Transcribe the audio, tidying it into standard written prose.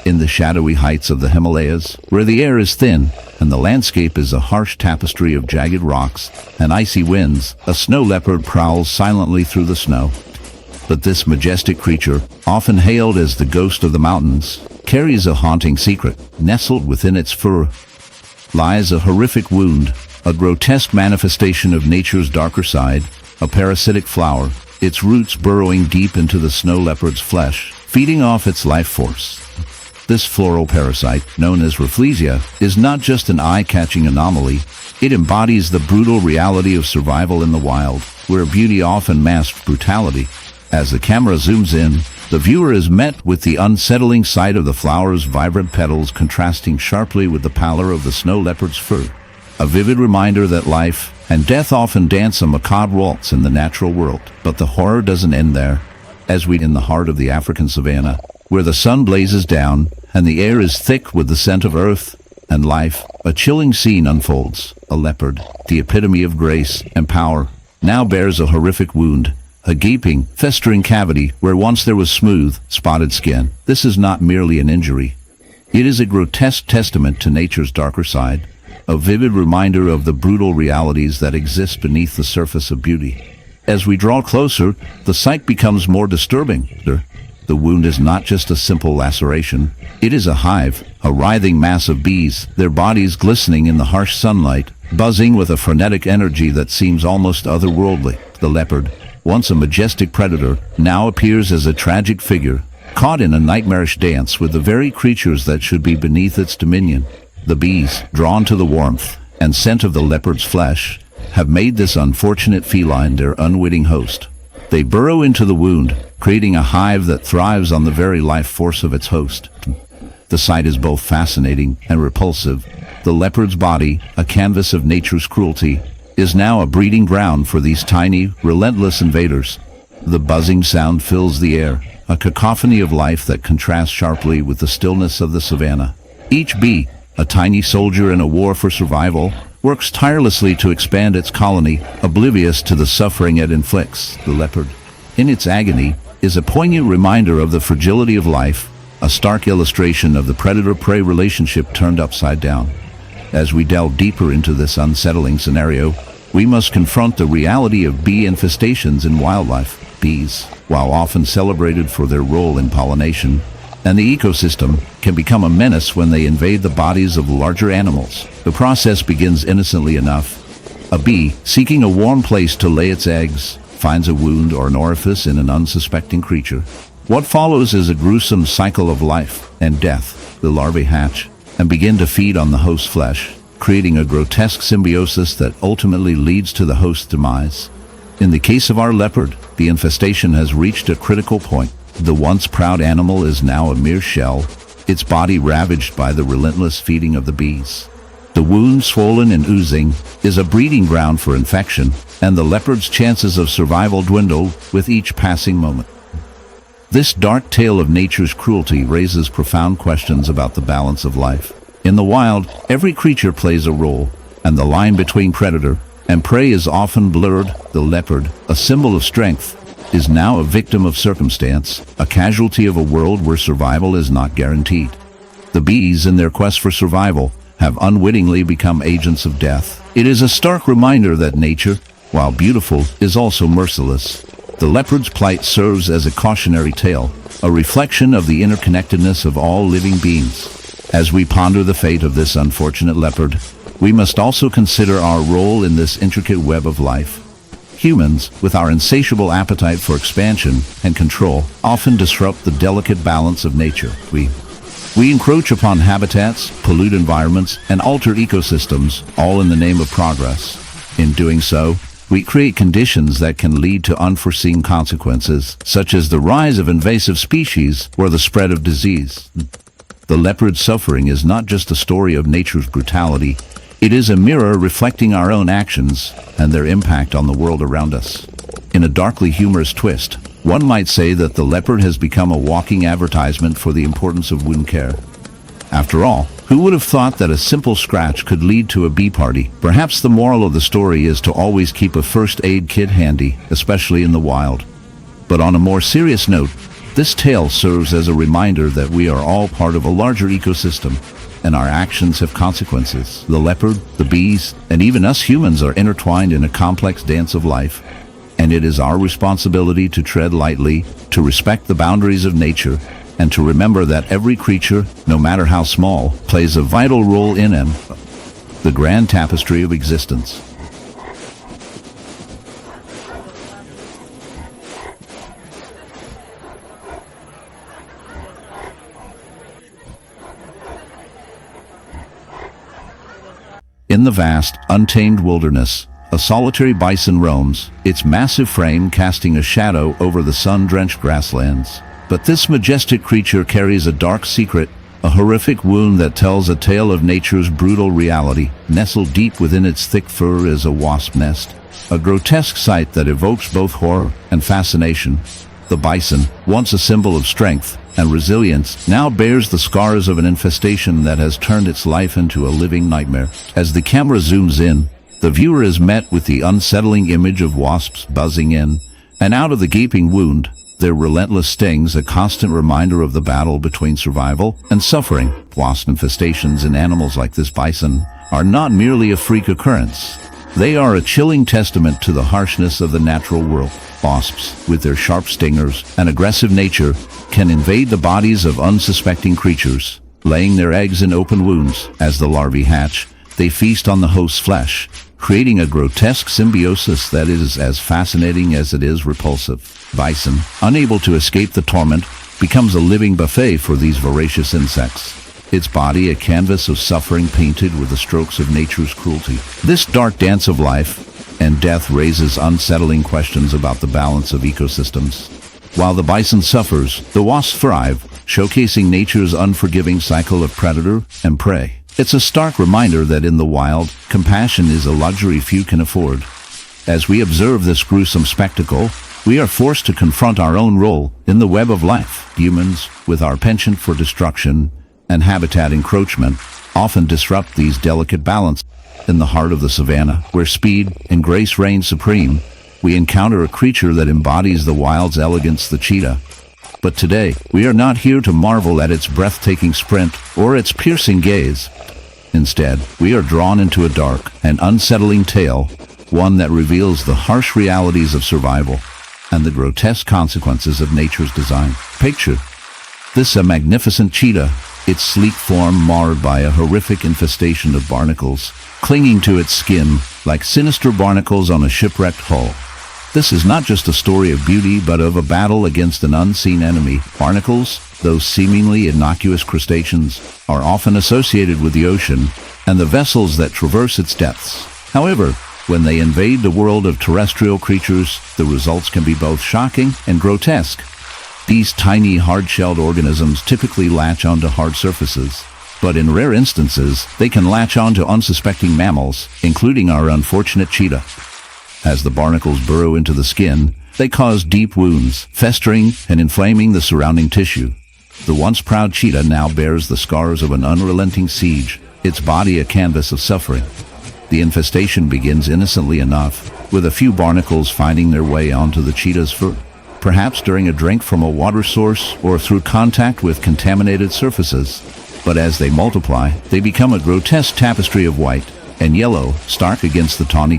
In the shadowy heights of the Himalayas, where the air is thin and the landscape is a harsh tapestry of jagged rocks and icy winds, a snow leopard prowls silently through the snow. But this majestic creature, often hailed as the ghost of the mountains, carries a haunting secret. Nestled within its fur lies a horrific wound, a grotesque manifestation of nature's darker side, a parasitic flower, its roots burrowing deep into the snow leopard's flesh, feeding off its life force. This floral parasite, known as Rafflesia, is not just an eye-catching anomaly. It embodies the brutal reality of survival in the wild, where beauty often masks brutality. As the camera zooms in, the viewer is met with the unsettling sight of the flower's vibrant petals contrasting sharply with the pallor of the snow leopard's fur. A vivid reminder that life and death often dance a macabre waltz in the natural world. But the horror doesn't end there. As we in the heart of the African savanna, where the sun blazes down and the air is thick with the scent of earth and life, a chilling scene unfolds. A leopard, the epitome of grace and power, now bears a horrific wound, a gaping, festering cavity where once there was smooth, spotted skin. This is not merely an injury. It is a grotesque testament to nature's darker side, a vivid reminder of the brutal realities that exist beneath the surface of beauty. As we draw closer, the sight becomes more disturbing. The wound is not just a simple laceration. It is a hive, a writhing mass of bees, their bodies glistening in the harsh sunlight, buzzing with a frenetic energy that seems almost otherworldly. The leopard, once a majestic predator, now appears as a tragic figure, caught in a nightmarish dance with the very creatures that should be beneath its dominion. The bees, drawn to the warmth and scent of the leopard's flesh, have made this unfortunate feline their unwitting host. They burrow into the wound, creating a hive that thrives on the very life force of its host. The sight is both fascinating and repulsive. The leopard's body, a canvas of nature's cruelty, is now a breeding ground for these tiny, relentless invaders. The buzzing sound fills the air, a cacophony of life that contrasts sharply with the stillness of the savanna. Each bee, a tiny soldier in a war for survival, works tirelessly to expand its colony, oblivious to the suffering it inflicts. The leopard, in its agony, is a poignant reminder of the fragility of life, a stark illustration of the predator-prey relationship turned upside down. As we delve deeper into this unsettling scenario, we must confront the reality of bee infestations in wildlife. Bees, while often celebrated for their role in pollination and the ecosystem, can become a menace when they invade the bodies of larger animals. The process begins innocently enough. A bee, seeking a warm place to lay its eggs, finds a wound or an orifice in an unsuspecting creature. What follows is a gruesome cycle of life and death. The larvae hatch and begin to feed on the host's flesh, creating a grotesque symbiosis that ultimately leads to the host's demise. In the case of our leopard, the infestation has reached a critical point. The once proud animal is now a mere shell, its body ravaged by the relentless feeding of the bees. The wound, swollen and oozing, is a breeding ground for infection, and the leopard's chances of survival dwindle with each passing moment. This dark tale of nature's cruelty raises profound questions about the balance of life. In the wild, every creature plays a role, and the line between predator and prey is often blurred. The leopard, a symbol of strength, is now a victim of circumstance, a casualty of a world where survival is not guaranteed. The bees, in their quest for survival, have unwittingly become agents of death. It is a stark reminder that nature, while beautiful, is also merciless. The leopard's plight serves as a cautionary tale, a reflection of the interconnectedness of all living beings. As we ponder the fate of this unfortunate leopard, we must also consider our role in this intricate web of life. Humans, with our insatiable appetite for expansion and control, often disrupt the delicate balance of nature. We encroach upon habitats, pollute environments, and alter ecosystems, all in the name of progress. In doing so, we create conditions that can lead to unforeseen consequences, such as the rise of invasive species or the spread of disease. The leopard's suffering is not just a story of nature's brutality. It is a mirror reflecting our own actions and their impact on the world around us. In a darkly humorous twist, one might say that the leopard has become a walking advertisement for the importance of wound care. After all, who would have thought that a simple scratch could lead to a bee party? Perhaps the moral of the story is to always keep a first aid kit handy, especially in the wild. But on a more serious note, This tale serves as a reminder that we are all part of a larger ecosystem, and our actions have consequences. The leopard, the bees, and even us humans are intertwined in a complex dance of life, and it is our responsibility to tread lightly, to respect the boundaries of nature, and to remember that every creature, no matter how small, plays a vital role in the grand tapestry of existence. In the vast, untamed wilderness, a solitary bison roams, its massive frame casting a shadow over the sun-drenched grasslands. But this majestic creature carries a dark secret, a horrific wound that tells a tale of nature's brutal reality. Nestled deep within its thick fur is a wasp nest, a grotesque sight that evokes both horror and fascination. The bison, once a symbol of strength and resilience, now bears the scars of an infestation that has turned its life into a living nightmare. As the camera zooms in, the viewer is met with the unsettling image of wasps buzzing in and out of the gaping wound, their relentless stings a constant reminder of the battle between survival and suffering. Wasp infestations in animals like this bison are not merely a freak occurrence. They are a chilling testament to the harshness of the natural world. Wasps, with their sharp stingers and aggressive nature, can invade the bodies of unsuspecting creatures, laying their eggs in open wounds. As the larvae hatch, they feast on the host's flesh, creating a grotesque symbiosis that is as fascinating as it is repulsive. Bison, unable to escape the torment, becomes a living buffet for these voracious insects, its body a canvas of suffering painted with the strokes of nature's cruelty. This dark dance of life and death raises unsettling questions about the balance of ecosystems. While the bison suffers, the wasps thrive, showcasing nature's unforgiving cycle of predator and prey. It's a stark reminder that in the wild, compassion is a luxury few can afford. As we observe this gruesome spectacle, we are forced to confront our own role in the web of life. Humans, with our penchant for destruction and habitat encroachment, often disrupt these delicate balances. In the heart of the savanna, where speed and grace reign supreme, we encounter a creature that embodies the wild's elegance, the cheetah. But today, we are not here to marvel at its breathtaking sprint or its piercing gaze. Instead, we are drawn into a dark and unsettling tale, one that reveals the harsh realities of survival and the grotesque consequences of nature's design. Picture this: a magnificent cheetah, its sleek form marred by a horrific infestation of barnacles, clinging to its skin like sinister barnacles on a shipwrecked hull. This is not just a story of beauty, but of a battle against an unseen enemy. Barnacles, those seemingly innocuous crustaceans, are often associated with the ocean and the vessels that traverse its depths. However, when they invade the world of terrestrial creatures, the results can be both shocking and grotesque. These tiny, hard-shelled organisms typically latch onto hard surfaces, but in rare instances, they can latch onto unsuspecting mammals, including our unfortunate cheetah. As the barnacles burrow into the skin, they cause deep wounds, festering and inflaming the surrounding tissue. The once proud cheetah now bears the scars of an unrelenting siege, its body a canvas of suffering. The infestation begins innocently enough, with a few barnacles finding their way onto the cheetah's fur, perhaps during a drink from a water source or through contact with contaminated surfaces. But as they multiply, they become a grotesque tapestry of white and yellow, stark against the tawny